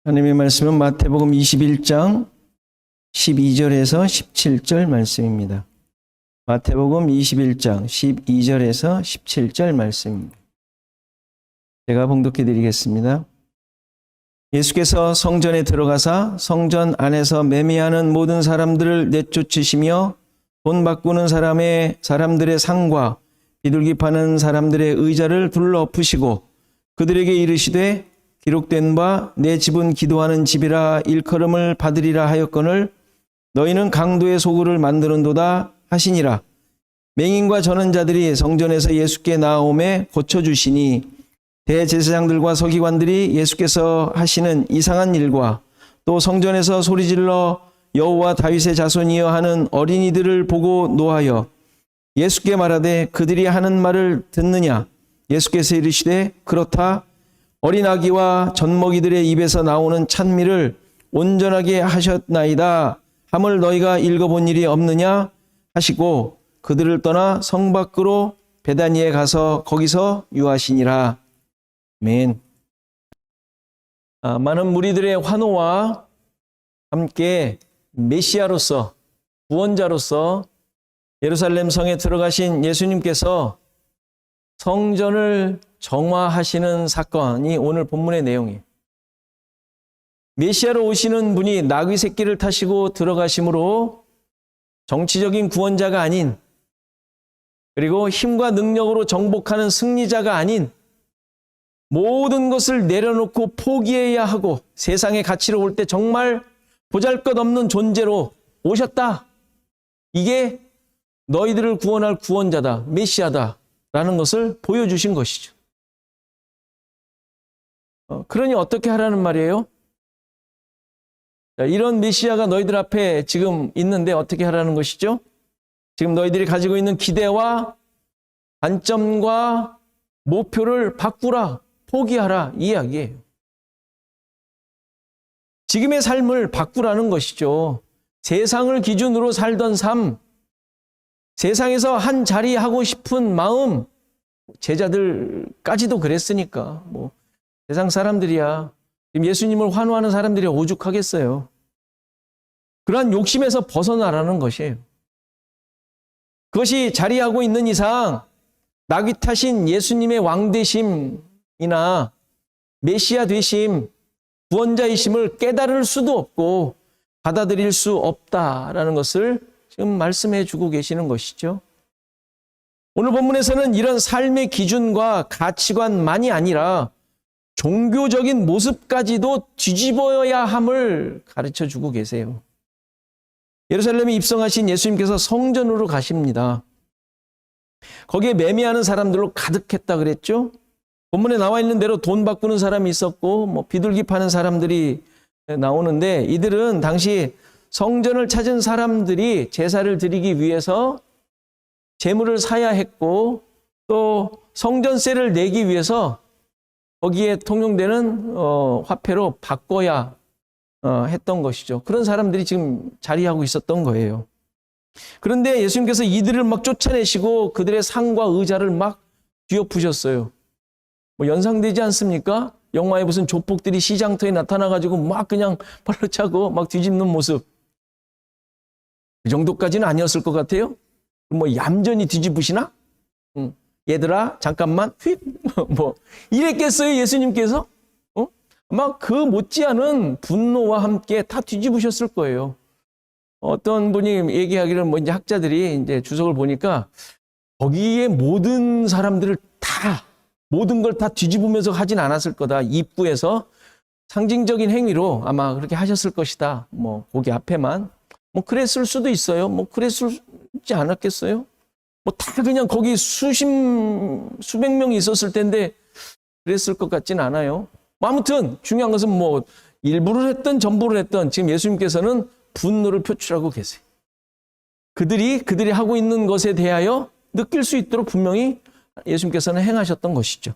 하나님의 말씀은 마태복음 21장 12절에서 17절 말씀입니다. 마태복음 21장 12절에서 17절 말씀입니다. 제가 봉독해 드리겠습니다. 예수께서 성전에 들어가사 성전 안에서 매매하는 모든 사람들을 내쫓으시며 돈 바꾸는 사람들의 상과 비둘기 파는 사람들의 의자를 둘러 엎으시고 그들에게 이르시되 기록된 바 내 집은 기도하는 집이라 일컬음을 받으리라 하였거늘 너희는 강도의 소굴을 만드는도다 하시니라. 맹인과 전원자들이 성전에서 예수께 나아오매 고쳐주시니 대제사장들과 서기관들이 예수께서 하시는 이상한 일과 또 성전에서 소리질러 여호와 다윗의 자손이여 하는 어린이들을 보고 노하여 예수께 말하되 그들이 하는 말을 듣느냐. 예수께서 이르시되 그렇다. 어린 아기와 젖먹이들의 입에서 나오는 찬미를 온전하게 하셨나이다 함을 너희가 읽어본 일이 없느냐 하시고 그들을 떠나 성 밖으로 베다니에 가서 거기서 유하시니라. 아멘. 많은 무리들의 환호와 함께 메시아로서 구원자로서 예루살렘 성에 들어가신 예수님께서 성전을 정화하시는 사건이 오늘 본문의 내용이에요. 메시아로 오시는 분이 나귀 새끼를 타시고 들어가심으로 정치적인 구원자가 아닌, 그리고 힘과 능력으로 정복하는 승리자가 아닌, 모든 것을 내려놓고 포기해야 하고 세상의 가치로 올 때 정말 보잘것없는 존재로 오셨다. 이게 너희들을 구원할 구원자다, 메시아다 라는 것을 보여주신 것이죠. 그러니 어떻게 하라는 말이에요? 이런 메시아가 너희들 앞에 지금 있는데 어떻게 하라는 것이죠? 지금 너희들이 가지고 있는 기대와 관점과 목표를 바꾸라, 포기하라 이 이야기예요. 지금의 삶을 바꾸라는 것이죠. 세상을 기준으로 살던 삶, 세상에서 한 자리 하고 싶은 마음, 제자들까지도 그랬으니까 세상 사람들이야. 지금 예수님을 환호하는 사람들이 오죽하겠어요. 그러한 욕심에서 벗어나라는 것이에요. 그것이 자리하고 있는 이상 나귀 타신 예수님의 왕되심이나 메시아 되심, 구원자이심을 깨달을 수도 없고 받아들일 수 없다라는 것을 지금 말씀해 주고 계시는 것이죠. 오늘 본문에서는 이런 삶의 기준과 가치관만이 아니라 종교적인 모습까지도 뒤집어야 함을 가르쳐 주고 계세요. 예루살렘에 입성하신 예수님께서 성전으로 가십니다. 거기에 매매하는 사람들로 가득했다 그랬죠. 본문에 나와 있는 대로 돈 바꾸는 사람이 있었고 비둘기 파는 사람들이 나오는데, 이들은 당시 성전을 찾은 사람들이 제사를 드리기 위해서 제물을 사야 했고 또 성전세를 내기 위해서 거기에 통용되는 화폐로 바꿔야 했던 것이죠. 그런 사람들이 지금 자리하고 있었던 거예요. 그런데 예수님께서 이들을 막 쫓아내시고 그들의 상과 의자를 막 뒤엎으셨어요. 연상되지 않습니까? 영화에 무슨 조폭들이 시장터에 나타나가지고 막 그냥 발로 차고 막 뒤집는 모습. 그 정도까지는 아니었을 것 같아요. 얌전히 뒤집으시나? 얘들아 잠깐만 휙 이랬겠어요 예수님께서? 아마 그 못지않은 분노와 함께 다 뒤집으셨을 거예요. 어떤 분이 얘기하기를 이제 학자들이 이제 주석을 보니까 거기에 모든 사람들을 다 모든 걸 다 뒤집으면서 하진 않았을 거다. 입구에서 상징적인 행위로 아마 그렇게 하셨을 것이다. 거기 앞에만 그랬을 수도 있어요. 그랬을지 않았겠어요? 다 그냥 거기 수백 명이 있었을 텐데 그랬을 것 같진 않아요. 아무튼 중요한 것은 일부를 했든 전부를 했든 지금 예수님께서는 분노를 표출하고 계세요. 그들이 하고 있는 것에 대하여 느낄 수 있도록 분명히 예수님께서는 행하셨던 것이죠.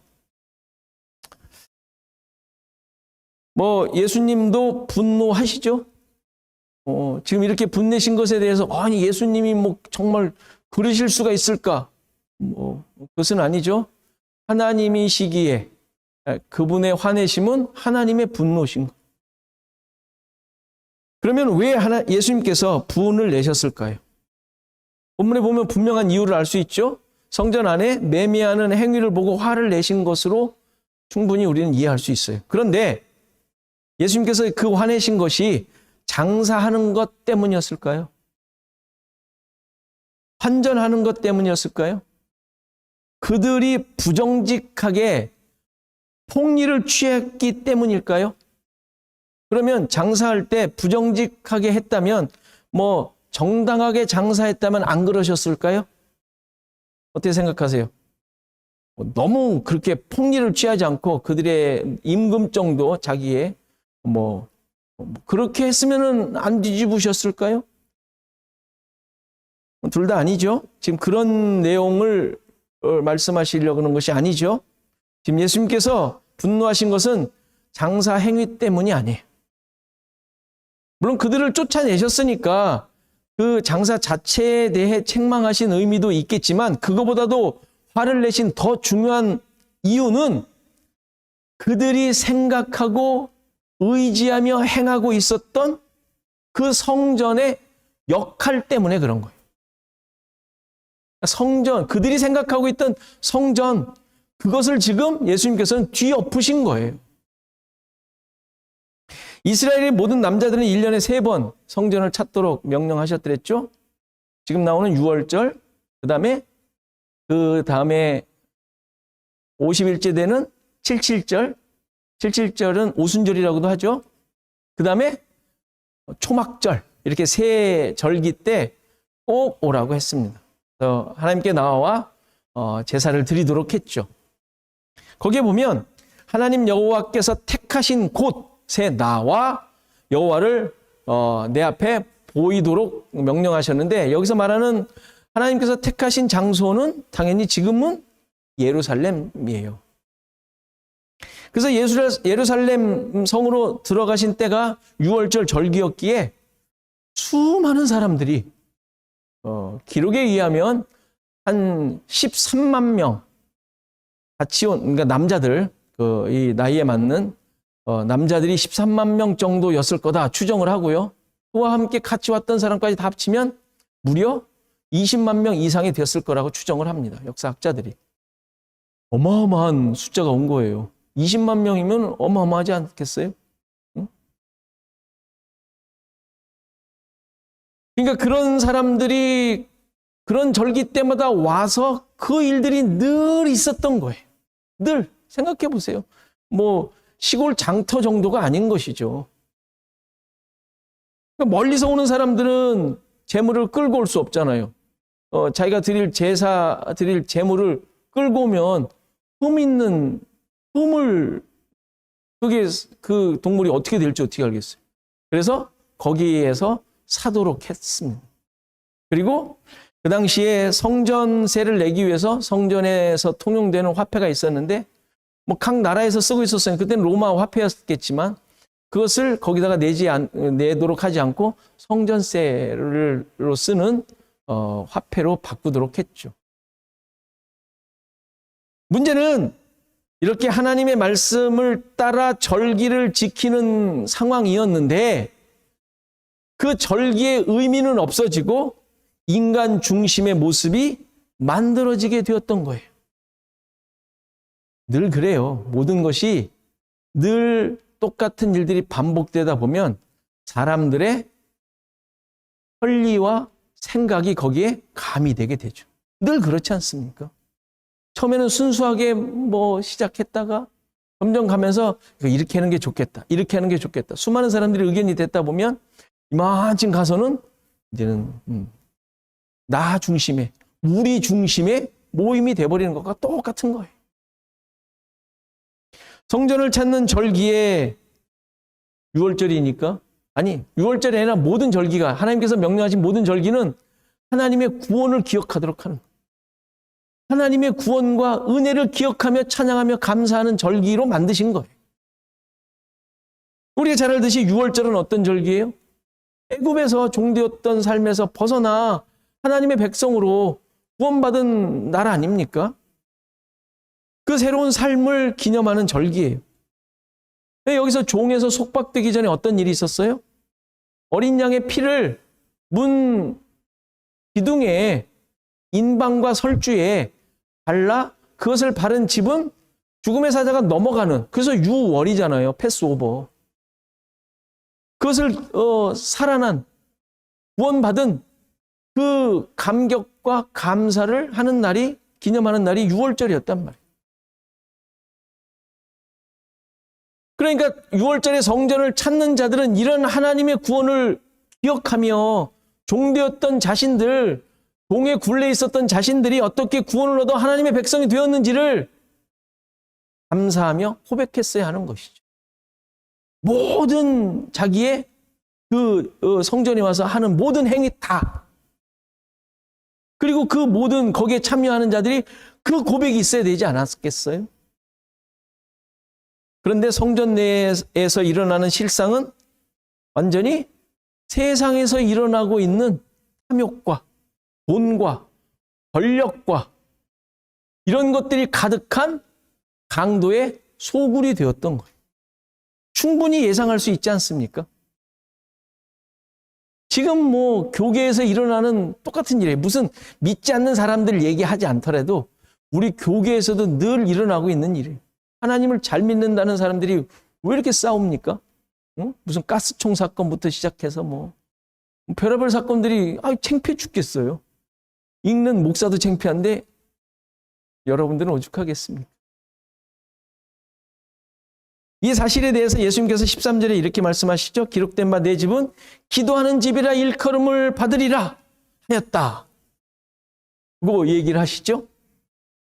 예수님도 분노하시죠? 지금 이렇게 분내신 것에 대해서 아니 예수님이 정말 그러실 수가 있을까? 그것은 아니죠. 하나님이시기에 그분의 화내심은 하나님의 분노신 것. 그러면 왜 예수님께서 부은을 내셨을까요? 본문에 보면 분명한 이유를 알 수 있죠. 성전 안에 매매하는 행위를 보고 화를 내신 것으로 충분히 우리는 이해할 수 있어요. 그런데 예수님께서 그 화내신 것이 장사하는 것 때문이었을까요? 환전하는 것 때문이었을까요? 그들이 부정직하게 폭리를 취했기 때문일까요? 그러면 장사할 때 부정직하게 했다면, 정당하게 장사했다면 안 그러셨을까요? 어떻게 생각하세요? 너무 그렇게 폭리를 취하지 않고 그들의 임금 정도 자기의 그렇게 했으면은 안 뒤집으셨을까요? 둘 다 아니죠. 지금 그런 내용을 말씀하시려고 하는 것이 아니죠. 지금 예수님께서 분노하신 것은 장사 행위 때문이 아니에요. 물론 그들을 쫓아내셨으니까 그 장사 자체에 대해 책망하신 의미도 있겠지만, 그거보다도 화를 내신 더 중요한 이유는 그들이 생각하고 의지하며 행하고 있었던 그 성전의 역할 때문에 그런 거예요. 성전, 그들이 생각하고 있던 성전, 그것을 지금 예수님께서는 뒤엎으신 거예요. 이스라엘의 모든 남자들은 1년에 3번 성전을 찾도록 명령하셨더랬죠. 지금 나오는 6월절, 그 다음에 50일째 되는 77절, 77절은 오순절이라고도 하죠. 그 다음에 초막절, 이렇게 3절기 때 꼭 오라고 했습니다. 그래서 하나님께 나와 제사를 드리도록 했죠. 거기에 보면 하나님 여호와께서 택하신 곳에 나와 여호와를 내 앞에 보이도록 명령하셨는데, 여기서 말하는 하나님께서 택하신 장소는 당연히 지금은 예루살렘이에요. 그래서 예루살렘 성으로 들어가신 때가 6월절 절기였기에 수많은 사람들이 기록에 의하면 한 13만 명 같이 온, 그러니까 남자들, 이 나이에 맞는 남자들이 13만 명 정도였을 거다 추정을 하고요. 그와 함께 같이 왔던 사람까지 다 합치면 무려 20만 명 이상이 됐을 거라고 추정을 합니다. 역사학자들이. 어마어마한 숫자가 온 거예요. 20만 명이면 어마어마하지 않겠어요? 응? 그러니까 그런 사람들이 그런 절기 때마다 와서 그 일들이 늘 있었던 거예요. 늘 생각해 보세요. 시골 장터 정도가 아닌 것이죠. 그러니까 멀리서 오는 사람들은 재물을 끌고 올 수 없잖아요. 자기가 드릴 재물을 끌고 오면 그게 그 동물이 어떻게 될지 어떻게 알겠어요. 그래서 거기에서 사도록 했습니다. 그리고 그 당시에 성전세를 내기 위해서 성전에서 통용되는 화폐가 있었는데, 각 나라에서 쓰고 있었어요. 그때는 로마 화폐였겠지만 그것을 거기다가 내도록 하지 않고 성전세로 쓰는 화폐로 바꾸도록 했죠. 문제는 이렇게 하나님의 말씀을 따라 절기를 지키는 상황이었는데, 그 절기의 의미는 없어지고 인간 중심의 모습이 만들어지게 되었던 거예요. 늘 그래요. 모든 것이 늘 똑같은 일들이 반복되다 보면 사람들의 권리와 생각이 거기에 가미되게 되죠. 늘 그렇지 않습니까? 처음에는 순수하게 시작했다가 점점 가면서 이렇게 하는 게 좋겠다, 이렇게 하는 게 좋겠다. 수많은 사람들이 의견이 됐다 보면 이만큼 가서는 이제는 나 중심의, 우리 중심의 모임이 돼버리는 것과 똑같은 거예요. 성전을 찾는 절기에 6월절이니까, 아니 6월절이 아니라 모든 절기가, 하나님께서 명령하신 모든 절기는 하나님의 구원을 기억하도록 하는, 하나님의 구원과 은혜를 기억하며 찬양하며 감사하는 절기로 만드신 거예요. 우리가 잘 알듯이 6월절은 어떤 절기예요? 애굽에서 종되었던 삶에서 벗어나 하나님의 백성으로 구원받은 나라 아닙니까? 그 새로운 삶을 기념하는 절기예요. 여기서 종에서 속박되기 전에 어떤 일이 있었어요? 어린 양의 피를 문 기둥에 인방과 설주에 발라 그것을 바른 집은 죽음의 사자가 넘어가는, 그래서 유월이잖아요. 패스오버. 그것을 살아난, 구원받은 그 감격과 감사를 하는 날이, 기념하는 날이 유월절이었단 말이에요. 그러니까 유월절에 성전을 찾는 자들은 이런 하나님의 구원을 기억하며 종되었던 자신들, 동에 굴레 있었던 자신들이 어떻게 구원을 얻어 하나님의 백성이 되었는지를 감사하며 고백했어야 하는 것이죠. 모든 자기의 그 성전에 와서 하는 모든 행위 다, 그리고 그 모든 거기에 참여하는 자들이 그 고백이 있어야 되지 않았겠어요? 그런데 성전 내에서 일어나는 실상은 완전히 세상에서 일어나고 있는 탐욕과 돈과 권력과 이런 것들이 가득한 강도의 소굴이 되었던 거예요. 충분히 예상할 수 있지 않습니까? 지금 뭐 교계에서 일어나는 똑같은 일이에요. 무슨 믿지 않는 사람들 얘기하지 않더라도 우리 교계에서도 늘 일어나고 있는 일이에요. 하나님을 잘 믿는다는 사람들이 왜 이렇게 싸웁니까? 응? 무슨 가스총 사건부터 시작해서 뭐 별의별 사건들이 창피해 죽겠어요. 읽는 목사도 창피한데 여러분들은 오죽하겠습니까? 이 사실에 대해서 예수님께서 13절에 이렇게 말씀하시죠. 기록된 바 내 집은 기도하는 집이라 일컬음을 받으리라 하였다. 뭐 얘기를 하시죠?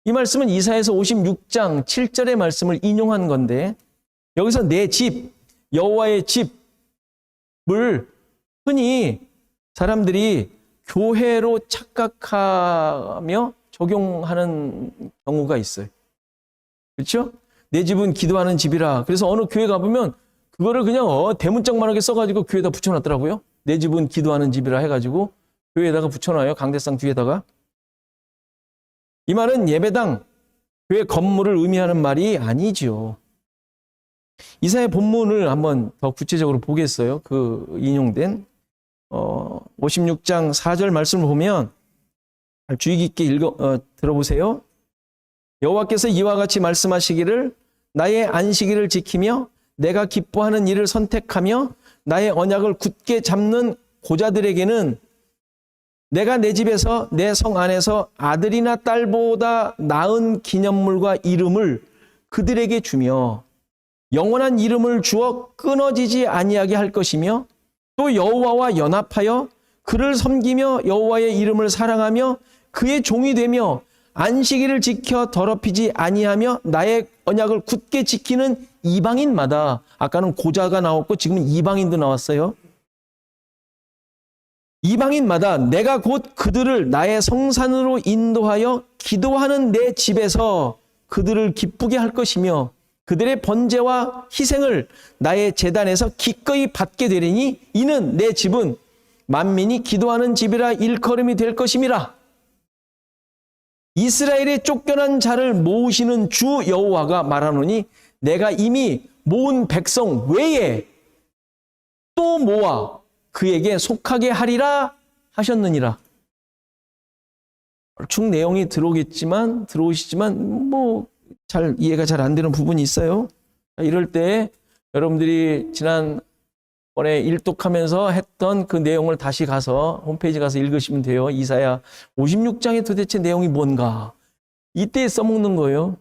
이 말씀은 이사야서 56장 7절의 말씀을 인용한 건데, 여기서 내 집, 여호와의 집을 흔히 사람들이 교회로 착각하며 적용하는 경우가 있어요. 그렇죠? 내 집은 기도하는 집이라. 그래서 어느 교회 가보면 그거를 그냥 대문짝만하게 써가지고 교회에다 붙여놨더라고요. 내 집은 기도하는 집이라 해가지고 교회에다가 붙여놔요. 강대상 뒤에다가. 이 말은 예배당, 교회 건물을 의미하는 말이 아니죠. 이사야 본문을 한번 더 구체적으로 보겠어요. 그 인용된 56장 4절 말씀을 보면 주의 깊게 들어보세요. 여호와께서 이와 같이 말씀하시기를 나의 안식일을 지키며 내가 기뻐하는 일을 선택하며 나의 언약을 굳게 잡는 고자들에게는 내가 내 집에서 내 성 안에서 아들이나 딸보다 나은 기념물과 이름을 그들에게 주며 영원한 이름을 주어 끊어지지 아니하게 할 것이며 또 여호와와 연합하여 그를 섬기며 여호와의 이름을 사랑하며 그의 종이 되며 안식일을 지켜 더럽히지 아니하며 나의 언약을 굳게 지키는 이방인마다, 아까는 고자가 나왔고 지금은 이방인도 나왔어요. 이방인마다 내가 곧 그들을 나의 성산으로 인도하여 기도하는 내 집에서 그들을 기쁘게 할 것이며 그들의 번제와 희생을 나의 제단에서 기꺼이 받게 되리니 이는 내 집은 만민이 기도하는 집이라 일컬음이 될 것임이라. 이스라엘의 쫓겨난 자를 모으시는 주 여호와가 말하노니 내가 이미 모은 백성 외에 또 모아 그에게 속하게 하리라 하셨느니라. 쭉 내용이 들어오시지만 뭐 잘 이해가 잘 안 되는 부분이 있어요. 이럴 때 여러분들이 지난번에 일독하면서 했던 그 내용을 다시 가서 홈페이지 가서 읽으시면 돼요. 이사야 56장의 도대체 내용이 뭔가 이때 써먹는 거예요.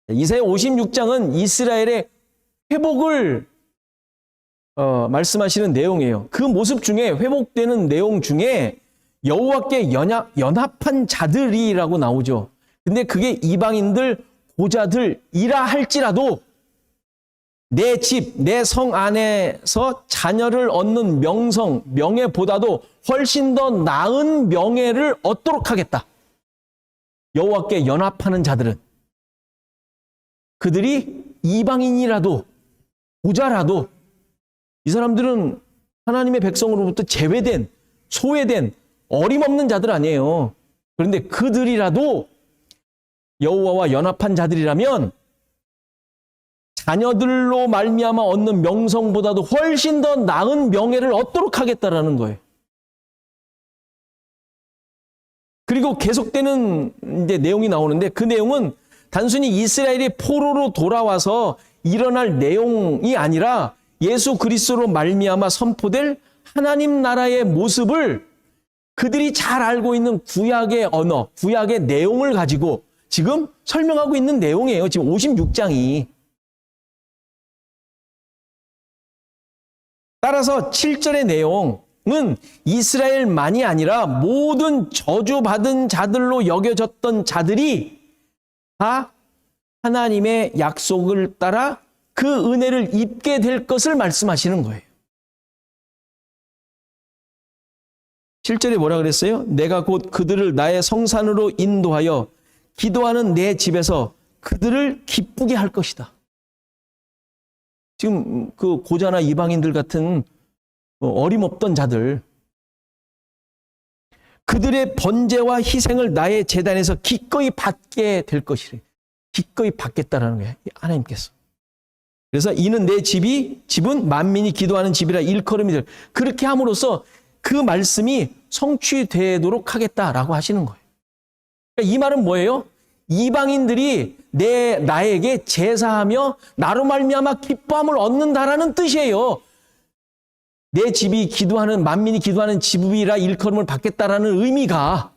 이사야 56장은 이스라엘의 회복을 말씀하시는 내용이에요. 그 모습 중에, 회복되는 내용 중에 여호와께 연합한 자들이라고 나오죠. 근데 그게 이방인들, 고자들이라 할지라도 내 집, 내 성 안에서 자녀를 얻는 명성, 명예보다도 훨씬 더 나은 명예를 얻도록 하겠다. 여호와께 연합하는 자들은. 그들이 이방인이라도, 고자라도 이 사람들은 하나님의 백성으로부터 제외된, 소외된, 어림없는 자들 아니에요. 그런데 그들이라도 여호와와 연합한 자들이라면 자녀들로 말미암아 얻는 명성보다도 훨씬 더 나은 명예를 얻도록 하겠다라는 거예요. 그리고 계속되는 이제 내용이 나오는데 그 내용은 단순히 이스라엘이 포로로 돌아와서 일어날 내용이 아니라 예수 그리스도로 말미암아 선포될 하나님 나라의 모습을 그들이 잘 알고 있는 구약의 언어, 구약의 내용을 가지고 지금 설명하고 있는 내용이에요. 지금 56장이. 따라서 7절의 내용은 이스라엘만이 아니라 모든 저주받은 자들로 여겨졌던 자들이 다 하나님의 약속을 따라 그 은혜를 입게 될 것을 말씀하시는 거예요. 7절에 뭐라 그랬어요? 내가 곧 그들을 나의 성산으로 인도하여 기도하는 내 집에서 그들을 기쁘게 할 것이다. 지금 그 고자나 이방인들 같은 어림없던 자들, 그들의 번제와 희생을 나의 제단에서 기꺼이 받게 될 것이래. 기꺼이 받겠다라는 거예요. 하나님께서. 그래서 이는 내 집은 만민이 기도하는 집이라 일컬음이 될. 그렇게 함으로써 그 말씀이 성취되도록 하겠다라고 하시는 거예요. 그러니까 이 말은 뭐예요? 이방인들이 나에게 제사하며 나로 말미암아 기뻐함을 얻는다라는 뜻이에요. 내 집이 기도하는 만민이 기도하는 집이라 일컬음을 받겠다라는 의미가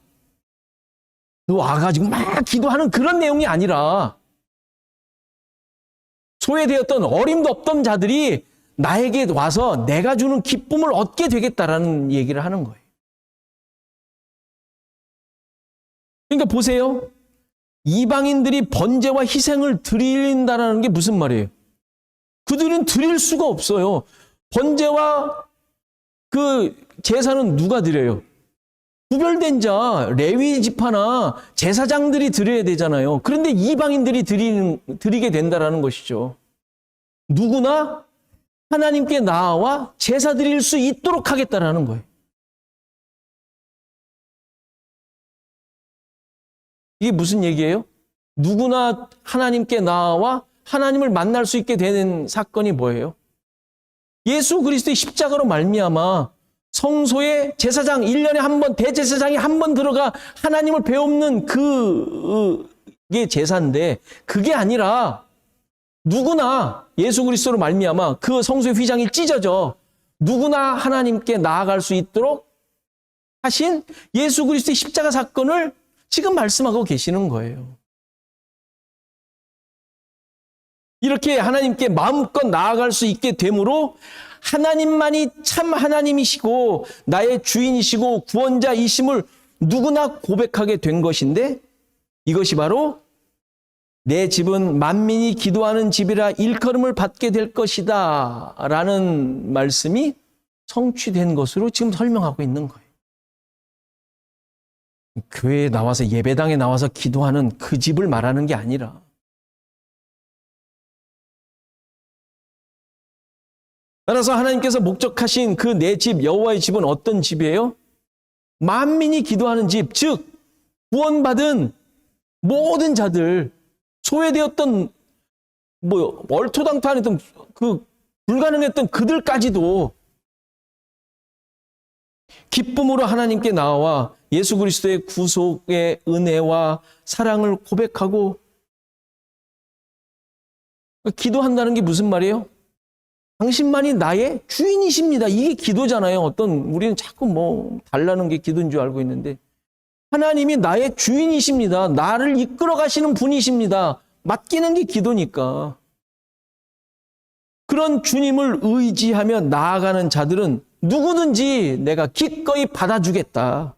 와가지고 막 기도하는 그런 내용이 아니라 소외되었던 어림도 없던 자들이 나에게 와서 내가 주는 기쁨을 얻게 되겠다라는 얘기를 하는 거예요. 그러니까 보세요. 이방인들이 번제와 희생을 드린다는 게 무슨 말이에요? 그들은 드릴 수가 없어요. 번제와 그 제사는 누가 드려요? 구별된 자, 레위 지파나 제사장들이 드려야 되잖아요. 그런데 이방인들이 드리게 된다라는 것이죠. 누구나 하나님께 나아와 제사 드릴 수 있도록 하겠다라는 거예요. 이게 무슨 얘기예요? 누구나 하나님께 나아와 하나님을 만날 수 있게 되는 사건이 뭐예요? 예수 그리스도의 십자가로 말미암아 성소에 제사장 1년에 한 번 대제사장이 한 번 들어가 하나님을 배웁는 그게 제사인데 그게 아니라 누구나 예수 그리스도로 말미암아 그 성소의 휘장이 찢어져 누구나 하나님께 나아갈 수 있도록 하신 예수 그리스도의 십자가 사건을 지금 말씀하고 계시는 거예요. 이렇게 하나님께 마음껏 나아갈 수 있게 되므로 하나님만이 참 하나님이시고 나의 주인이시고 구원자이심을 누구나 고백하게 된 것인데 이것이 바로 내 집은 만민이 기도하는 집이라 일컬음을 받게 될 것이다 라는 말씀이 성취된 것으로 지금 설명하고 있는 거예요. 교회에 나와서 예배당에 나와서 기도하는 그 집을 말하는 게 아니라 따라서 하나님께서 목적하신 그 내 집 여호와의 집은 어떤 집이에요? 만민이 기도하는 집, 즉 구원받은 모든 자들, 소외되었던 얼토당토했던 그 불가능했던 그들까지도 기쁨으로 하나님께 나와 예수 그리스도의 구속의 은혜와 사랑을 고백하고 기도한다는 게 무슨 말이에요? 당신만이 나의 주인이십니다. 이게 기도잖아요. 우리는 자꾸 달라는 게 기도인 줄 알고 있는데 하나님이 나의 주인이십니다. 나를 이끌어 가시는 분이십니다. 맡기는 게 기도니까. 그런 주님을 의지하며 나아가는 자들은 누구든지 내가 기꺼이 받아주겠다.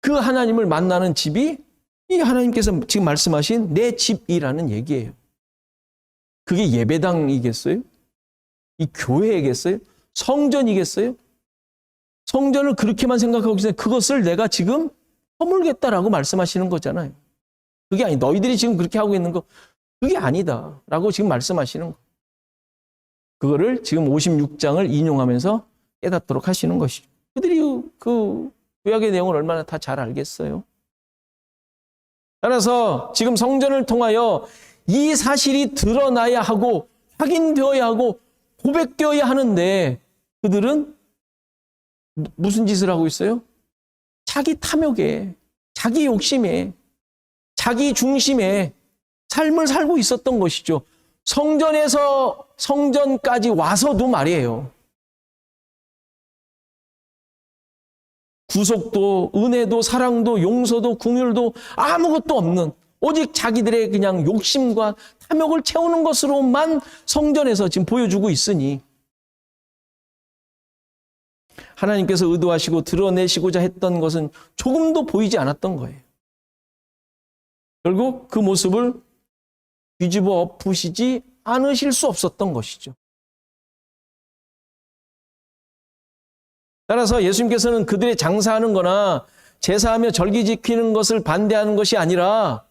그 하나님을 만나는 집이 이 하나님께서 지금 말씀하신 내 집이라는 얘기예요. 그게 예배당이겠어요? 이 교회이겠어요? 성전이겠어요? 성전을 그렇게만 생각하고 계세요. 그것을 내가 지금 허물겠다라고 말씀하시는 거잖아요. 그게 아니, 너희들이 지금 그렇게 하고 있는 거 그게 아니다 라고 지금 말씀하시는 거. 그거를 지금 56장을 인용하면서 깨닫도록 하시는 것이죠. 그들이 그 구약의 내용을 얼마나 다 잘 알겠어요. 따라서 지금 성전을 통하여 이 사실이 드러나야 하고 확인되어야 하고 고백되어야 하는데 그들은 무슨 짓을 하고 있어요? 자기 탐욕에, 자기 욕심에, 자기 중심에 삶을 살고 있었던 것이죠. 성전에서 성전까지 와서도 말이에요. 구속도, 은혜도, 사랑도, 용서도, 긍휼도 아무것도 없는 오직 자기들의 그냥 욕심과 탐욕을 채우는 것으로만 성전에서 지금 보여주고 있으니 하나님께서 의도하시고 드러내시고자 했던 것은 조금도 보이지 않았던 거예요. 결국 그 모습을 뒤집어 엎으시지 않으실 수 없었던 것이죠. 따라서 예수님께서는 그들의 장사하는 거나 제사하며 절기 지키는 것을 반대하는 것이 아니라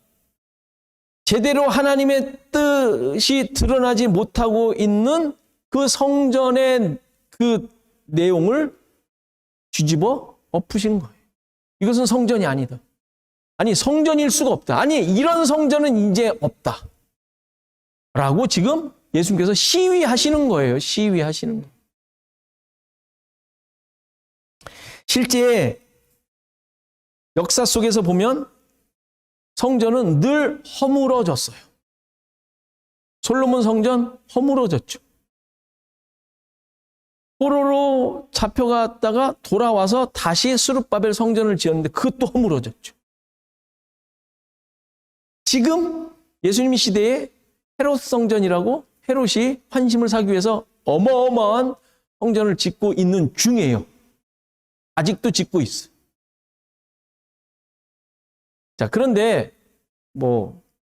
제대로 하나님의 뜻이 드러나지 못하고 있는 그 성전의 그 내용을 뒤집어 엎으신 거예요. 이것은 성전이 아니다. 아니, 성전일 수가 없다. 아니, 이런 성전은 이제 없다. 라고 지금 예수님께서 시위하시는 거예요. 시위하시는 거예요. 실제 역사 속에서 보면 성전은 늘 허물어졌어요. 솔로몬 성전 허물어졌죠. 포로로 잡혀갔다가 돌아와서 다시 스룹바벨 성전을 지었는데 그것도 허물어졌죠. 지금 예수님 시대에 헤롯 성전이라고 헤롯이 환심을 사기 위해서 어마어마한 성전을 짓고 있는 중이에요. 아직도 짓고 있어요. 자, 그런데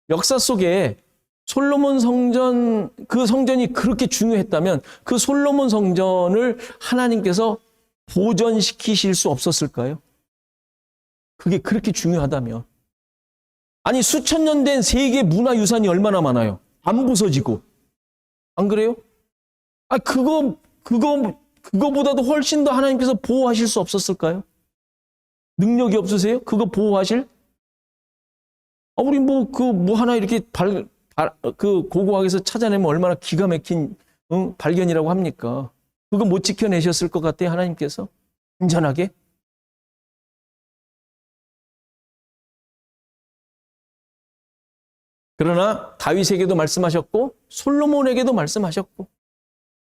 역사 속에 솔로몬 성전, 그 성전이 그렇게 중요했다면 그 솔로몬 성전을 하나님께서 보존시키실 수 없었을까요? 그게 그렇게 중요하다면. 아니, 수천 년 된 세계 문화유산이 얼마나 많아요. 안 부서지고. 안 그래요? 아, 그거보다도 훨씬 더 하나님께서 보호하실 수 없었을까요? 능력이 없으세요? 그거 보호하실? 우리 하나 이렇게 고고학에서 찾아내면 얼마나 기가 막힌 발견이라고 합니까? 그거 못 지켜내셨을 것 같아요, 하나님께서? 안전하게? 그러나 다윗에게도 말씀하셨고 솔로몬에게도 말씀하셨고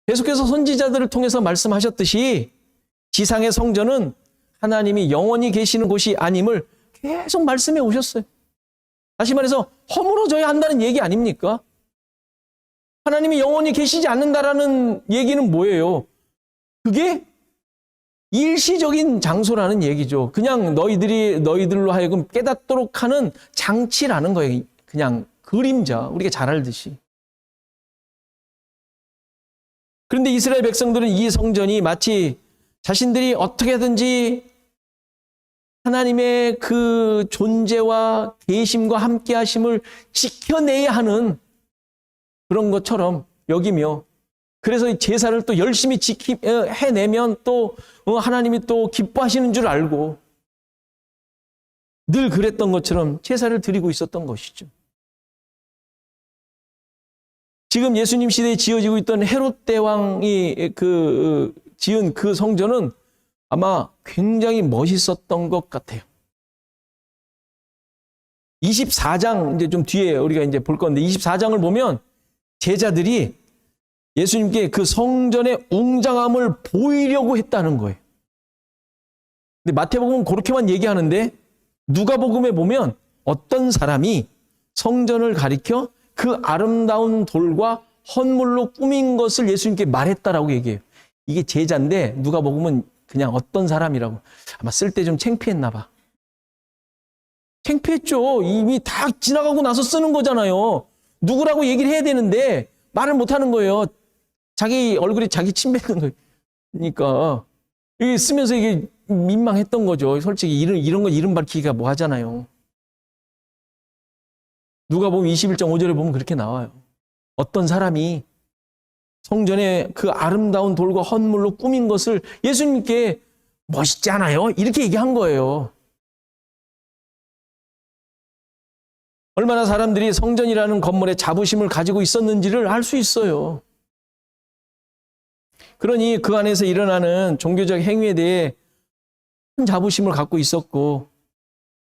계속해서 선지자들을 통해서 말씀하셨듯이 지상의 성전은 하나님이 영원히 계시는 곳이 아님을 계속 말씀해 오셨어요. 다시 말해서 허물어져야 한다는 얘기 아닙니까? 하나님이 영원히 계시지 않는다라는 얘기는 뭐예요? 그게 일시적인 장소라는 얘기죠. 그냥 너희들로 하여금 깨닫도록 하는 장치라는 거예요. 그냥 그림자, 우리가 잘 알듯이. 그런데 이스라엘 백성들은 이 성전이 마치 자신들이 어떻게든지 하나님의 그 존재와 계심과 함께하심을 지켜내야 하는 그런 것처럼 여기며, 그래서 제사를 또 열심히 해내면 또 하나님이 또 기뻐하시는 줄 알고 늘 그랬던 것처럼 제사를 드리고 있었던 것이죠. 지금 예수님 시대에 지어지고 있던 헤롯 대왕이 지은 그 성전은 아마 굉장히 멋있었던 것 같아요. 24장, 이제 좀 뒤에 우리가 이제 볼 건데, 24장을 보면 제자들이 예수님께 그 성전의 웅장함을 보이려고 했다는 거예요. 근데 마태복음은 그렇게만 얘기하는데, 누가복음에 보면 어떤 사람이 성전을 가리켜 그 아름다운 돌과 헌물로 꾸민 것을 예수님께 말했다라고 얘기해요. 이게 제자인데 누가복음은 그냥 어떤 사람이라고. 아마 쓸 때 좀 창피했나 봐. 창피했죠. 이미 다 지나가고 나서 쓰는 거잖아요. 누구라고 얘기를 해야 되는데 말을 못하는 거예요. 자기 얼굴에 자기 침 뱉는 거니까. 이게 쓰면서 이게 민망했던 거죠. 솔직히 이런 거 이름 밝히기가 뭐 하잖아요. 누가복음 21장 5절에 보면 그렇게 나와요. 어떤 사람이 성전에 그 아름다운 돌과 헌물로 꾸민 것을 예수님께 멋있지 않아요? 이렇게 얘기한 거예요. 얼마나 사람들이 성전이라는 건물에 자부심을 가지고 있었는지를 알 수 있어요. 그러니 그 안에서 일어나는 종교적 행위에 대해 큰 자부심을 갖고 있었고,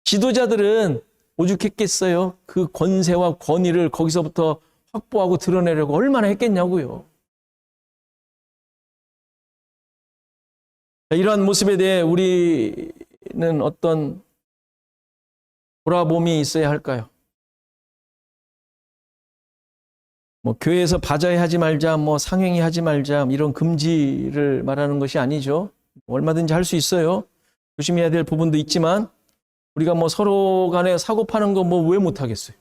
지도자들은 오죽했겠어요? 그 권세와 권위를 거기서부터 확보하고 드러내려고 얼마나 했겠냐고요. 이러한 모습에 대해 우리는 어떤 돌아봄이 있어야 할까요? 뭐 교회에서 바자회 하지 말자, 뭐 상행위 하지 말자, 이런 금지를 말하는 것이 아니죠. 얼마든지 할 수 있어요. 조심해야 될 부분도 있지만 우리가 뭐 서로 간에 사고 파는 거 뭐 왜 못하겠어요?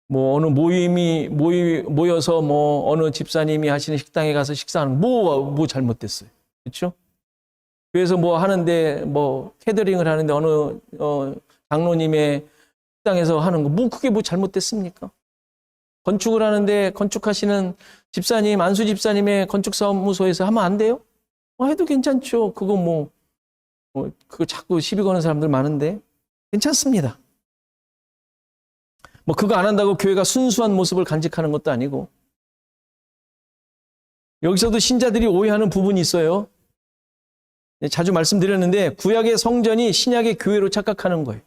뭐 어느 모여서 뭐 어느 집사님이 하시는 식당에 가서 식사하는 뭐 잘못됐어요. 그렇죠? 교회에서 뭐 하는데 뭐 캐터링을 하는데 어느 장로님의 식당에서 하는 거 뭐 그게 뭐 잘못됐습니까? 건축을 하는데 건축하시는 집사님, 안수 집사님의 건축사무소에서 하면 안 돼요? 해도 괜찮죠. 그거 그거 자꾸 시비 거는 사람들 많은데 괜찮습니다. 뭐 그거 안 한다고 교회가 순수한 모습을 간직하는 것도 아니고. 여기서도 신자들이 오해하는 부분이 있어요. 자주 말씀드렸는데 구약의 성전이 신약의 교회로 착각하는 거예요.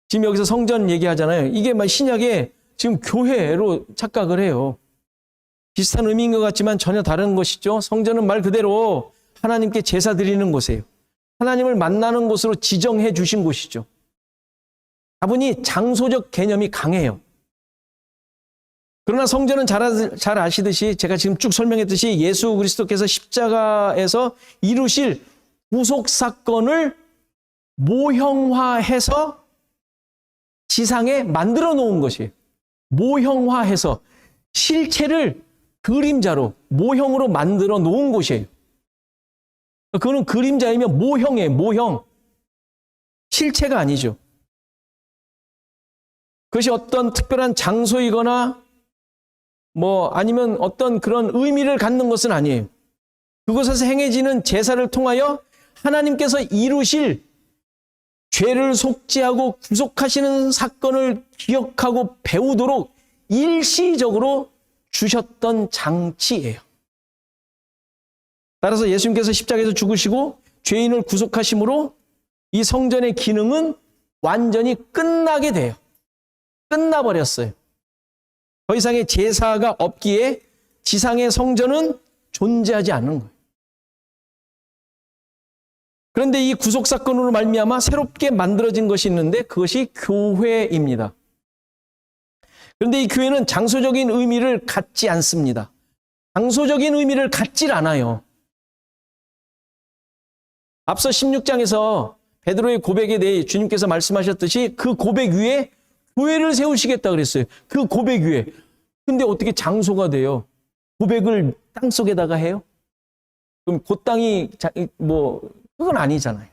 지금 여기서 성전 얘기하잖아요. 이게 막 신약의 지금 교회로 착각을 해요. 비슷한 의미인 것 같지만 전혀 다른 것이죠. 성전은 말 그대로 하나님께 제사 드리는 곳이에요. 하나님을 만나는 곳으로 지정해 주신 곳이죠. 다분히 장소적 개념이 강해요. 그러나 성전은 잘 아시듯이 제가 지금 쭉 설명했듯이 예수 그리스도께서 십자가에서 이루실 구속 사건을 모형화해서 지상에 만들어 놓은 것이에요. 모형화해서 실체를 그림자로 모형으로 만들어 놓은 곳이에요. 그거는 그림자이면 모형이에요. 모형. 실체가 아니죠. 그것이 어떤 특별한 장소이거나 뭐 아니면 어떤 그런 의미를 갖는 것은 아니에요. 그곳에서 행해지는 제사를 통하여 하나님께서 이루실 죄를 속죄하고 구속하시는 사건을 기억하고 배우도록 일시적으로 주셨던 장치예요. 따라서 예수님께서 십자가에서 죽으시고 죄인을 구속하심으로 이 성전의 기능은 완전히 끝나게 돼요. 끝나버렸어요. 더 이상의 제사가 없기에 지상의 성전은 존재하지 않는 거예요. 그런데 이 구속 사건으로 말미암아 새롭게 만들어진 것이 있는데 그것이 교회입니다. 그런데 이 교회는 장소적인 의미를 갖지 않습니다. 장소적인 의미를 갖질 않아요. 앞서 16장에서 베드로의 고백에 대해 주님께서 말씀하셨듯이 그 고백 위에 교회를 세우시겠다 그랬어요. 그 고백 위에. 근데 어떻게 장소가 돼요? 고백을 땅속에다가 해요? 그럼 그 땅이 그건 아니잖아요.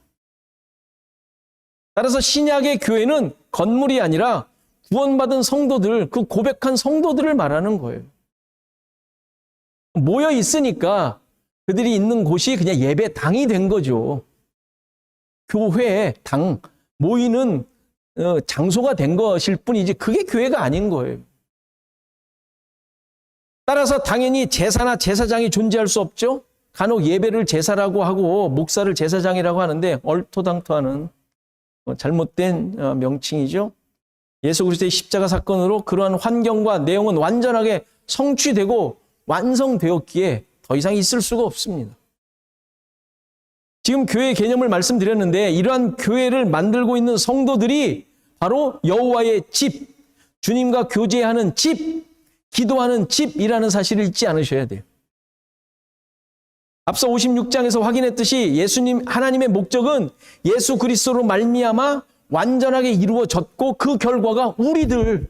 따라서 신약의 교회는 건물이 아니라 구원받은 성도들, 그 고백한 성도들을 말하는 거예요. 모여 있으니까 그들이 있는 곳이 그냥 예배당이 된 거죠. 교회, 당, 모이는 장소가 된 것일 뿐이지 그게 교회가 아닌 거예요. 따라서 당연히 제사나 제사장이 존재할 수 없죠. 간혹 예배를 제사라고 하고 목사를 제사장이라고 하는데 얼토당토하는 잘못된 명칭이죠. 예수 그리스도의 십자가 사건으로 그러한 환경과 내용은 완전하게 성취되고 완성되었기에 더 이상 있을 수가 없습니다. 지금 교회 개념을 말씀드렸는데 이러한 교회를 만들고 있는 성도들이 바로 여호와의 집, 주님과 교제하는 집, 기도하는 집이라는 사실을 잊지 않으셔야 돼요. 앞서 56장에서 확인했듯이 예수님 하나님의 목적은 예수 그리스도로 말미암아 완전하게 이루어졌고 그 결과가 우리들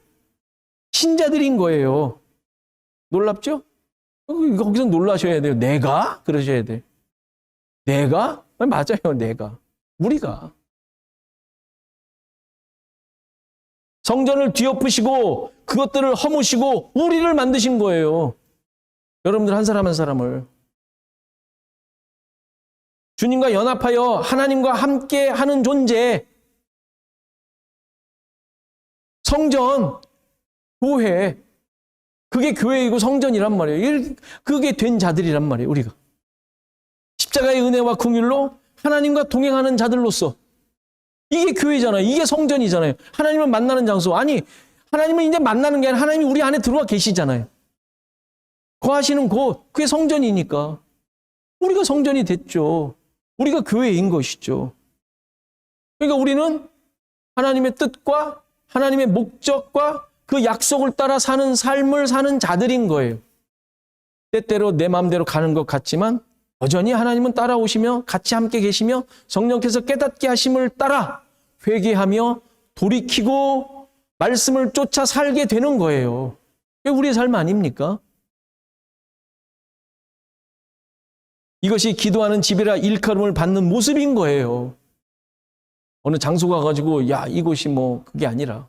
신자들인 거예요. 놀랍죠? 거기서 놀라셔야 돼요. 내가? 그러셔야 돼요. 내가? 맞아요. 내가. 우리가. 성전을 뒤엎으시고 그것들을 허무시고 우리를 만드신 거예요. 여러분들 한 사람 한 사람을. 주님과 연합하여 하나님과 함께 하는 존재, 성전, 교회, 그게 교회이고 성전이란 말이에요. 그게 된 자들이란 말이에요, 우리가. 십자가의 은혜와 긍휼로 하나님과 동행하는 자들로서 이게 교회잖아요. 이게 성전이잖아요. 하나님을 만나는 장소. 아니, 하나님을 이제 만나는 게 아니라 하나님이 우리 안에 들어와 계시잖아요. 거하시는 곳, 그게 성전이니까. 우리가 성전이 됐죠. 우리가 교회인 것이죠. 그러니까 우리는 하나님의 뜻과 하나님의 목적과 그 약속을 따라 사는 삶을 사는 자들인 거예요. 때때로 내 마음대로 가는 것 같지만 여전히 하나님은 따라오시며 같이 함께 계시며 성령께서 깨닫게 하심을 따라 회개하며 돌이키고 말씀을 쫓아 살게 되는 거예요. 그게 우리의 삶 아닙니까? 이것이 기도하는 집이라 일컬음을 받는 모습인 거예요. 어느 장소 가가지고 야 이곳이 뭐 그게 아니라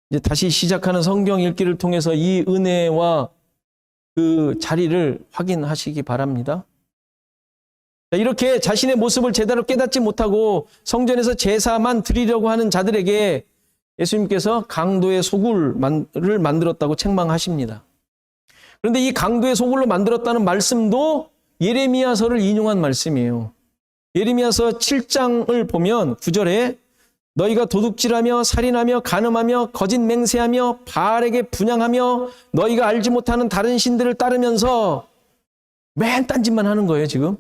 이제 다시 시작하는 성경 읽기를 통해서 이 은혜와 그 자리를 확인하시기 바랍니다. 이렇게 자신의 모습을 제대로 깨닫지 못하고 성전에서 제사만 드리려고 하는 자들에게 예수님께서 강도의 소굴을 만들었다고 책망하십니다. 그런데 이 강도의 소굴로 만들었다는 말씀도 예레미야서를 인용한 말씀이에요. 예레미야서 7장을 보면 9절에 너희가 도둑질하며 살인하며 간음하며 거짓 맹세하며 바알에게 분향하며 너희가 알지 못하는 다른 신들을 따르면서 맨 딴짓만 하는 거예요, 지금.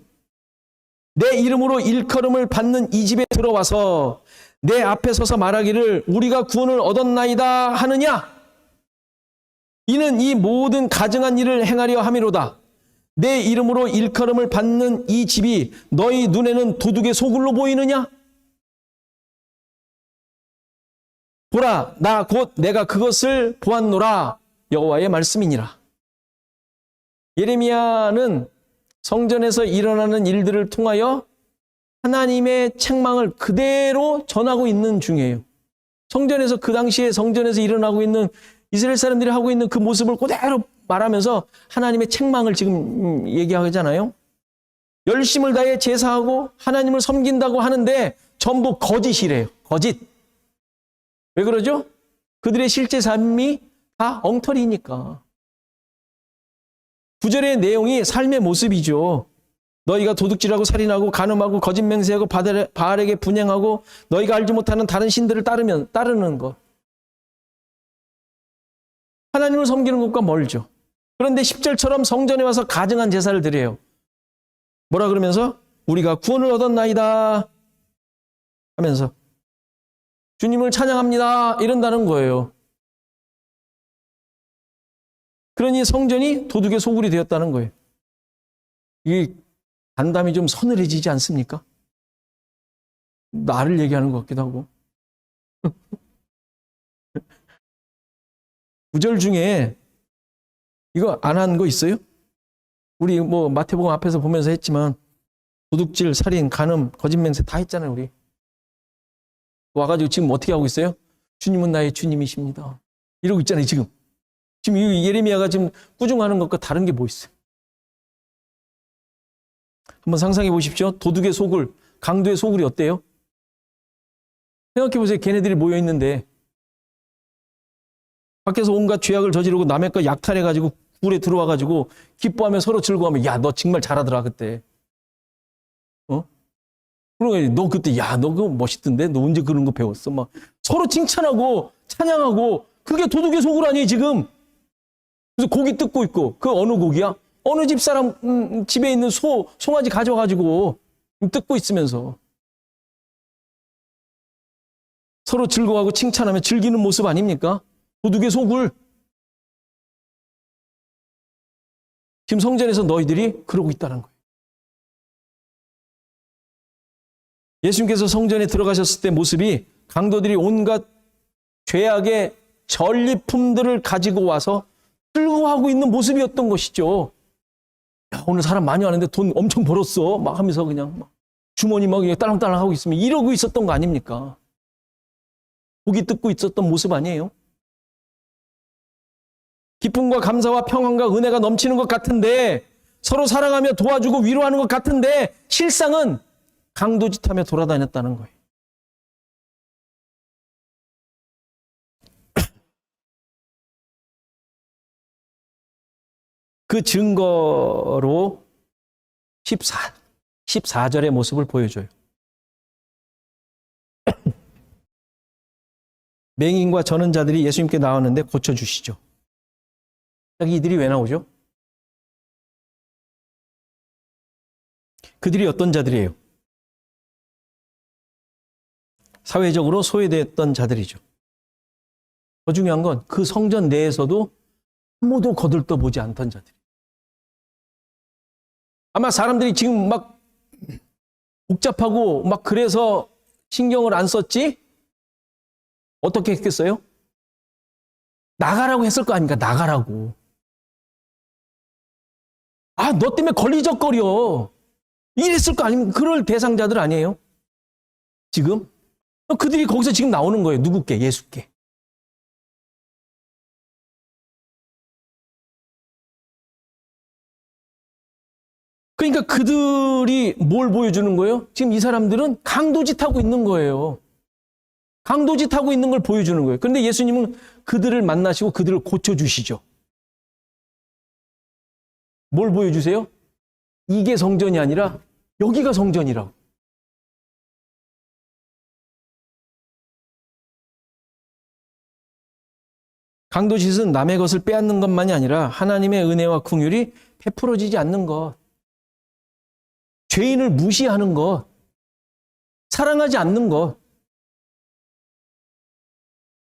내 이름으로 일컬음을 받는 이 집에 들어와서 내 앞에 서서 말하기를 우리가 구원을 얻었나이다 하느냐? 이는 이 모든 가증한 일을 행하려 함이로다. 내 이름으로 일컬음을 받는 이 집이 너희 눈에는 도둑의 소굴로 보이느냐? 보라, 나 곧 내가 그것을 보았노라. 여호와의 말씀이니라. 예레미야는 성전에서 일어나는 일들을 통하여 하나님의 책망을 그대로 전하고 있는 중이에요. 성전에서 그 당시에 성전에서 일어나고 있는 이스라엘 사람들이 하고 있는 그 모습을 그대로 말하면서 하나님의 책망을 지금 얘기하잖아요. 열심을 다해 제사하고 하나님을 섬긴다고 하는데 전부 거짓이래요. 거짓. 왜 그러죠? 그들의 실제 삶이 다 엉터리니까. 9절의 내용이 삶의 모습이죠. 너희가 도둑질하고 살인하고 간음하고 거짓 맹세하고 바알에게 분향하고 너희가 알지 못하는 다른 신들을 따르는 것. 하나님을 섬기는 것과 멀죠. 그런데 10절처럼 성전에 와서 가증한 제사를 드려요. 뭐라 그러면서? 우리가 구원을 얻었나이다 하면서 주님을 찬양합니다 이런다는 거예요. 그러니 성전이 도둑의 소굴이 되었다는 거예요. 이게 간담이 좀 서늘해지지 않습니까? 나를 얘기하는 것 같기도 하고. 9절 중에 이거 안 한 거 있어요? 우리 뭐 마태복음 앞에서 보면서 했지만 도둑질, 살인, 간음, 거짓 맹세 다 했잖아요, 우리. 와가지고 지금 어떻게 하고 있어요? 주님은 나의 주님이십니다. 이러고 있잖아요, 지금. 지금 이 예레미야가 지금 꾸중하는 것과 다른 게 뭐 있어요? 한번 상상해 보십시오. 도둑의 소굴, 강도의 소굴이 어때요? 생각해 보세요. 걔네들이 모여 있는데 밖에서 온갖 죄악을 저지르고 남의 거 약탈해가지고 굴에 들어와가지고 기뻐하며 서로 즐거워하며 야, 너 정말 잘하더라 그때. 그러고 너 그때 야, 너 그거 멋있던데? 너 언제 그런 거 배웠어? 막 서로 칭찬하고 찬양하고 그게 도둑의 소굴 아니에요 지금. 그래서 고기 뜯고 있고 그 어느 고기야? 어느 집 사람 집에 있는 송아지 가져가지고 뜯고 있으면서 서로 즐거워하고 칭찬하며 즐기는 모습 아닙니까? 도둑의 소굴. 지금 성전에서 너희들이 그러고 있다는 거예요. 예수님께서 성전에 들어가셨을 때 모습이 강도들이 온갖 죄악의 전리품들을 가지고 와서 즐거워하고 있는 모습이었던 것이죠. 야, 오늘 사람 많이 왔는데 돈 엄청 벌었어. 막 하면서 그냥 막 주머니 막 딸랑딸랑 하고 있으면 이러고 있었던 거 아닙니까? 고기 뜯고 있었던 모습 아니에요? 기쁨과 감사와 평안과 은혜가 넘치는 것 같은데 서로 사랑하며 도와주고 위로하는 것 같은데 실상은 강도짓하며 돌아다녔다는 거예요. 그 증거로 14절의 모습을 보여줘요. 맹인과 저는 자들이 예수님께 나왔는데 고쳐주시죠. 이들이 왜 나오죠? 그들이 어떤 자들이에요? 사회적으로 소외됐던 자들이죠. 더 중요한 건 그 성전 내에서도 아무도 거들떠보지 않던 자들. 아마 사람들이 지금 막 복잡하고 막 그래서 신경을 안 썼지? 어떻게 했겠어요? 나가라고 했을 거 아닙니까? 나가라고. 아, 너 때문에 걸리적거려. 이랬을 거 아닙니까? 그럴 대상자들 아니에요? 지금? 그들이 거기서 지금 나오는 거예요. 누구께? 예수께. 그러니까 그들이 뭘 보여주는 거예요? 지금 이 사람들은 강도짓하고 있는 거예요. 강도짓하고 있는 걸 보여주는 거예요. 그런데 예수님은 그들을 만나시고 그들을 고쳐주시죠. 뭘 보여주세요? 이게 성전이 아니라 여기가 성전이라고. 강도짓은 남의 것을 빼앗는 것만이 아니라 하나님의 은혜와 긍휼이 베풀어지지 않는 것, 죄인을 무시하는 것, 사랑하지 않는 것,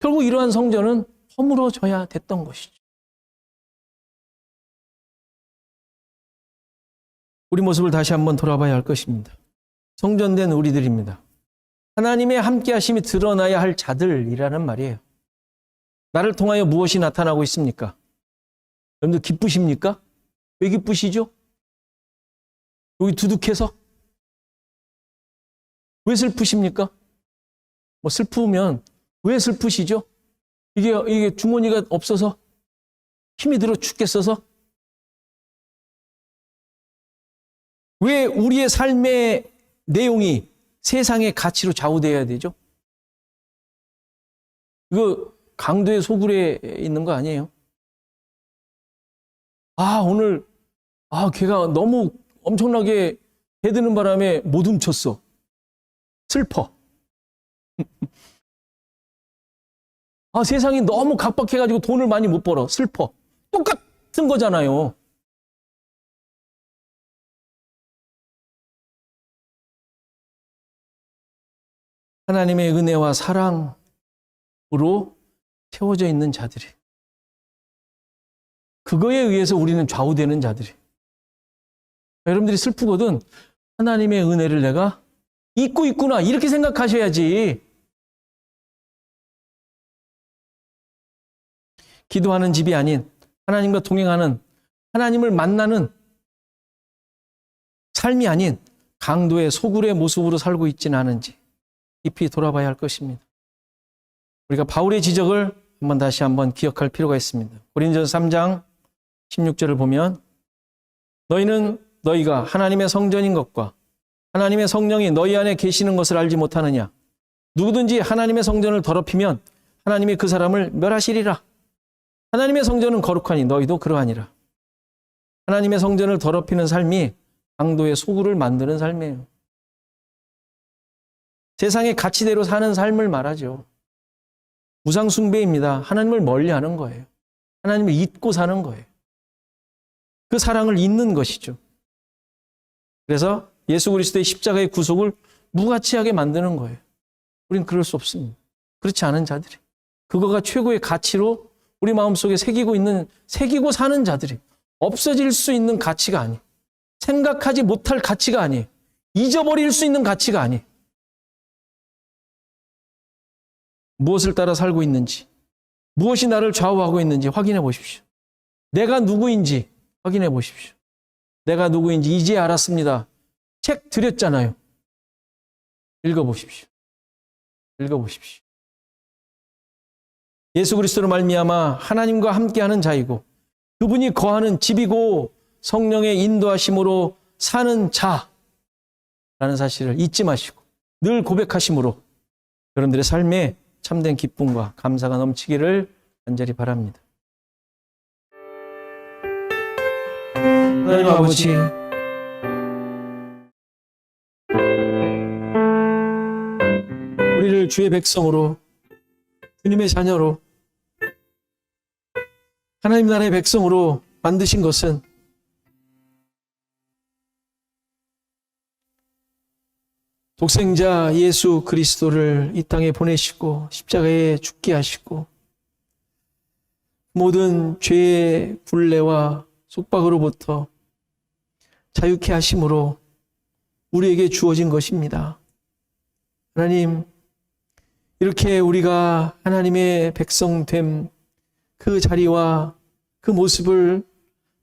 결국 이러한 성전은 허물어져야 됐던 것이죠. 우리 모습을 다시 한번 돌아봐야 할 것입니다. 성전된 우리들입니다. 하나님의 함께하심이 드러나야 할 자들이라는 말이에요. 나를 통하여 무엇이 나타나고 있습니까? 여러분들 기쁘십니까? 왜 기쁘시죠? 여기 두둑해서? 왜 슬프십니까? 뭐 슬프면 왜 슬프시죠? 이게 주머니가 없어서? 힘이 들어 죽겠어서? 왜 우리의 삶의 내용이 세상의 가치로 좌우되어야 되죠? 이거 강도의 소굴에 있는 거 아니에요? 오늘 걔가 너무 엄청나게 해드는 바람에 못 훔쳤어. 슬퍼. 세상이 너무 각박해가지고 돈을 많이 못 벌어. 슬퍼. 똑같은 거잖아요. 하나님의 은혜와 사랑으로 채워져 있는 자들이. 그거에 의해서 우리는 좌우되는 자들이. 여러분들이 슬프거든 하나님의 은혜를 내가 잊고 있구나 이렇게 생각하셔야지. 기도하는 집이 아닌 하나님과 동행하는 하나님을 만나는 삶이 아닌 강도의 소굴의 모습으로 살고 있지는 않은지 깊이 돌아봐야 할 것입니다. 우리가 바울의 지적을 다시 한번 기억할 필요가 있습니다. 고린도전서 3장 16절을 보면 너희가 하나님의 성전인 것과 하나님의 성령이 너희 안에 계시는 것을 알지 못하느냐. 누구든지 하나님의 성전을 더럽히면 하나님이 그 사람을 멸하시리라. 하나님의 성전은 거룩하니 너희도 그러하니라. 하나님의 성전을 더럽히는 삶이 강도의 소굴을 만드는 삶이에요. 세상의 가치대로 사는 삶을 말하죠. 우상 숭배입니다. 하나님을 멀리하는 거예요. 하나님을 잊고 사는 거예요. 그 사랑을 잊는 것이죠. 그래서 예수 그리스도의 십자가의 구속을 무가치하게 만드는 거예요. 우리는 그럴 수 없습니다. 그렇지 않은 자들이. 그거가 최고의 가치로 우리 마음속에 새기고 사는 자들이. 없어질 수 있는 가치가 아니에요. 생각하지 못할 가치가 아니에요. 잊어버릴 수 있는 가치가 아니에요. 무엇을 따라 살고 있는지, 무엇이 나를 좌우하고 있는지 확인해 보십시오. 내가 누구인지 확인해 보십시오. 내가 누구인지 이제 알았습니다. 책 드렸잖아요. 읽어보십시오. 읽어보십시오. 예수 그리스도로 말미암아 하나님과 함께하는 자이고 그분이 거하는 집이고 성령의 인도하심으로 사는 자라는 사실을 잊지 마시고 늘 고백하심으로 여러분들의 삶에 참된 기쁨과 감사가 넘치기를 간절히 바랍니다. 하나님 아버지, 우리를 주의 백성으로, 주님의 자녀로, 하나님 나라의 백성으로 만드신 것은 독생자 예수 그리스도를 이 땅에 보내시고 십자가에 죽게 하시고 모든 죄의 굴레와 속박으로부터 자유케 하심으로 우리에게 주어진 것입니다. 하나님, 이렇게 우리가 하나님의 백성됨 그 자리와 그 모습을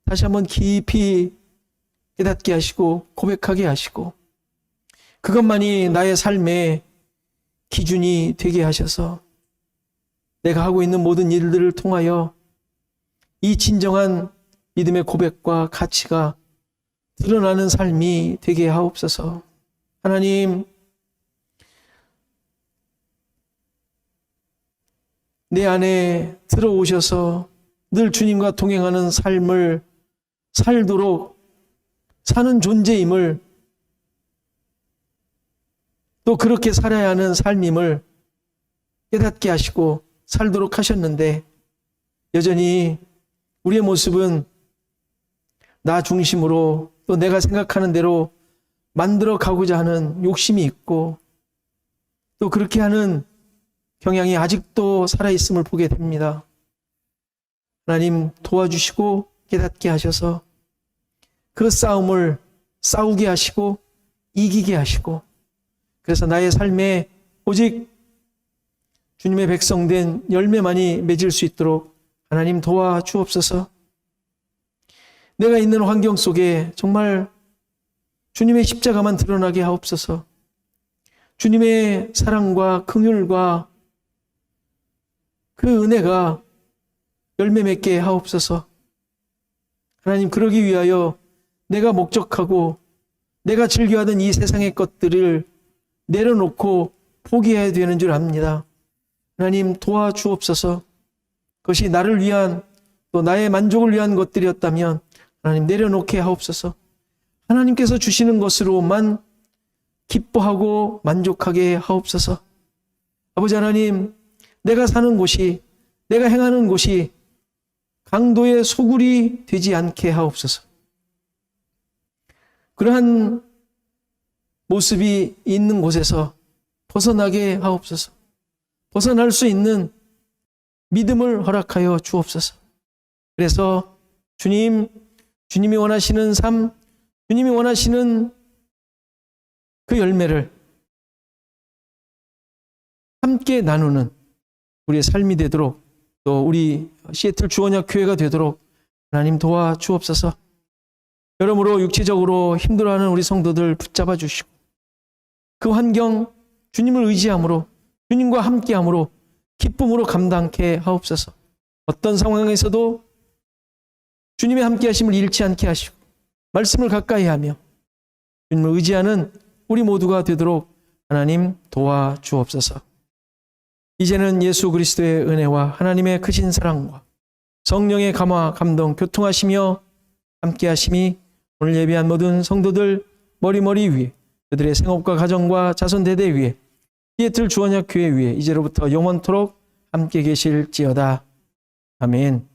다시 한번 깊이 깨닫게 하시고 고백하게 하시고 그것만이 나의 삶의 기준이 되게 하셔서 내가 하고 있는 모든 일들을 통하여 이 진정한 믿음의 고백과 가치가 드러나는 삶이 되게 하옵소서. 하나님, 내 안에 들어오셔서 늘 주님과 동행하는 삶을 살도록 사는 존재임을 또 그렇게 살아야 하는 삶임을 깨닫게 하시고 살도록 하셨는데 여전히 우리의 모습은 나 중심으로 또 내가 생각하는 대로 만들어 가고자 하는 욕심이 있고 또 그렇게 하는 경향이 아직도 살아있음을 보게 됩니다. 하나님 도와주시고 깨닫게 하셔서 그 싸움을 싸우게 하시고 이기게 하시고 그래서 나의 삶에 오직 주님의 백성된 열매만이 맺을 수 있도록 하나님 도와주옵소서. 내가 있는 환경 속에 정말 주님의 십자가만 드러나게 하옵소서. 주님의 사랑과 긍휼과 그 은혜가 열매 맺게 하옵소서. 하나님, 그러기 위하여 내가 목적하고 내가 즐겨하던 이 세상의 것들을 내려놓고 포기해야 되는 줄 압니다. 하나님 도와주옵소서. 그것이 나를 위한 또 나의 만족을 위한 것들이었다면 하나님 내려놓게 하옵소서. 하나님께서 주시는 것으로만 기뻐하고 만족하게 하옵소서. 아버지 하나님, 내가 사는 곳이 내가 행하는 곳이 강도의 소굴이 되지 않게 하옵소서. 그러한 모습이 있는 곳에서 벗어나게 하옵소서. 벗어날 수 있는 믿음을 허락하여 주옵소서. 그래서 주님이 원하시는 삶, 주님이 원하시는 그 열매를 함께 나누는 우리의 삶이 되도록 또 우리 시애틀 주언약 교회가 되도록 하나님 도와주옵소서. 여러모로 육체적으로 힘들어하는 우리 성도들 붙잡아 주시고 그 환경 주님을 의지함으로 주님과 함께함으로 기쁨으로 감당케 하옵소서. 어떤 상황에서도 주님의 함께하심을 잃지 않게 하시고 말씀을 가까이 하며 주님을 의지하는 우리 모두가 되도록 하나님 도와주옵소서. 이제는 예수 그리스도의 은혜와 하나님의 크신 사랑과 성령의 감화 감동 교통하시며 함께하심이 오늘 예배한 모든 성도들 머리머리 위에 그들의 생업과 가정과 자손대대 위에 시애틀 주언약 교회 위에 이제로부터 영원토록 함께 계실지어다. 아멘.